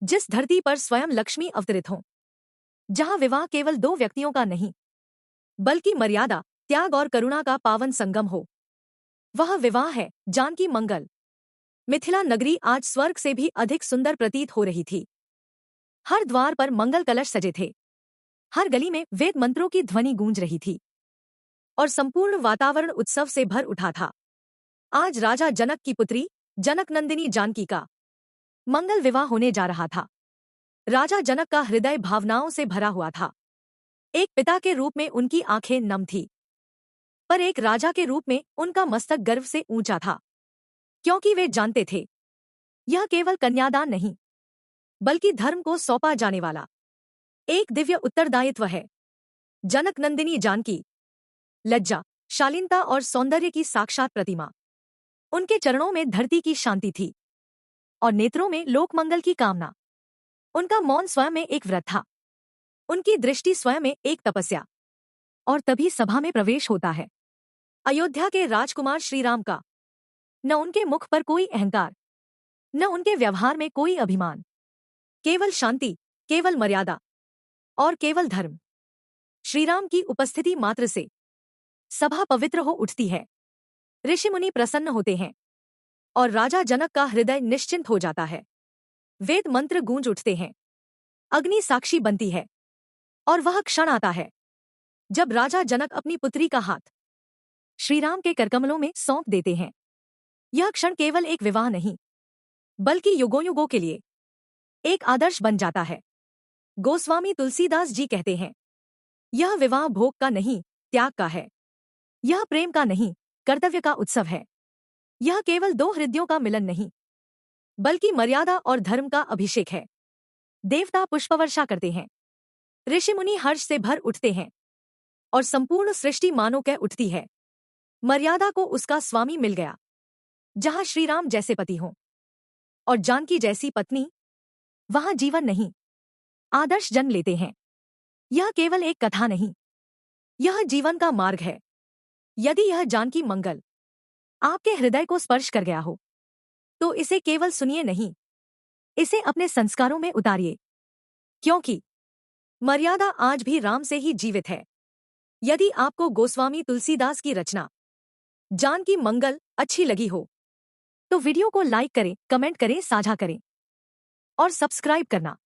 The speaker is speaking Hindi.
जिस धरती पर स्वयं लक्ष्मी अवतरित हो, जहां विवाह केवल दो व्यक्तियों का नहीं बल्कि मर्यादा, त्याग और करुणा का पावन संगम हो, वह विवाह है जानकी मंगल। मिथिला नगरी आज स्वर्ग से भी अधिक सुंदर प्रतीत हो रही थी। हर द्वार पर मंगल कलश सजे थे, हर गली में वेद मंत्रों की ध्वनि गूंज रही थी और संपूर्ण वातावरण उत्सव से भर उठा था। आज राजा जनक की पुत्री जनक नंदिनी जानकी का मंगल विवाह होने जा रहा था। राजा जनक का हृदय भावनाओं से भरा हुआ था। एक पिता के रूप में उनकी आंखें नम थी, पर एक राजा के रूप में उनका मस्तक गर्व से ऊंचा था, क्योंकि वे जानते थे यह केवल कन्यादान नहीं बल्कि धर्म को सौंपा जाने वाला एक दिव्य उत्तरदायित्व है। जनक नंदिनी जानकी लज्जा, शालीनता और सौंदर्य की साक्षात प्रतिमा। उनके चरणों में धरती की शांति थी और नेत्रों में लोकमंगल की कामना। उनका मौन स्वयं में एक व्रत था, उनकी दृष्टि स्वयं में एक तपस्या। और तभी सभा में प्रवेश होता है अयोध्या के राजकुमार श्रीराम का। न उनके मुख पर कोई अहंकार, न उनके व्यवहार में कोई अभिमान, केवल शांति, केवल मर्यादा और केवल धर्म। श्रीराम की उपस्थिति मात्र से सभा पवित्र हो उठती है, ऋषि मुनि प्रसन्न होते हैं और राजा जनक का हृदय निश्चिंत हो जाता है। वेद मंत्र गूंज उठते हैं, अग्नि साक्षी बनती है और वह क्षण आता है जब राजा जनक अपनी पुत्री का हाथ श्रीराम के करकमलों में सौंप देते हैं। यह क्षण केवल एक विवाह नहीं बल्कि युगों युगों के लिए एक आदर्श बन जाता है। गोस्वामी तुलसीदास जी कहते हैं, यह विवाह भोग का नहीं, त्याग का है। यह प्रेम का नहीं, कर्तव्य का उत्सव है। यह केवल दो हृदयों का मिलन नहीं बल्कि मर्यादा और धर्म का अभिषेक है। देवता पुष्पवर्षा करते हैं, ऋषि मुनि हर्ष से भर उठते हैं और संपूर्ण सृष्टि मानो कह उठती है, मर्यादा को उसका स्वामी मिल गया। जहां श्रीराम जैसे पति हों और जानकी जैसी पत्नी, वहां जीवन नहीं, आदर्श जन्म लेते हैं। यह केवल एक कथा नहीं, यह जीवन का मार्ग है। यदि यह जानकी मंगल आपके हृदय को स्पर्श कर गया हो तो इसे केवल सुनिए नहीं, इसे अपने संस्कारों में उतारिए, क्योंकि मर्यादा आज भी राम से ही जीवित है। यदि आपको गोस्वामी तुलसीदास की रचना जानकी मंगल अच्छी लगी हो तो वीडियो को लाइक करें, कमेंट करें, साझा करें और सब्सक्राइब करना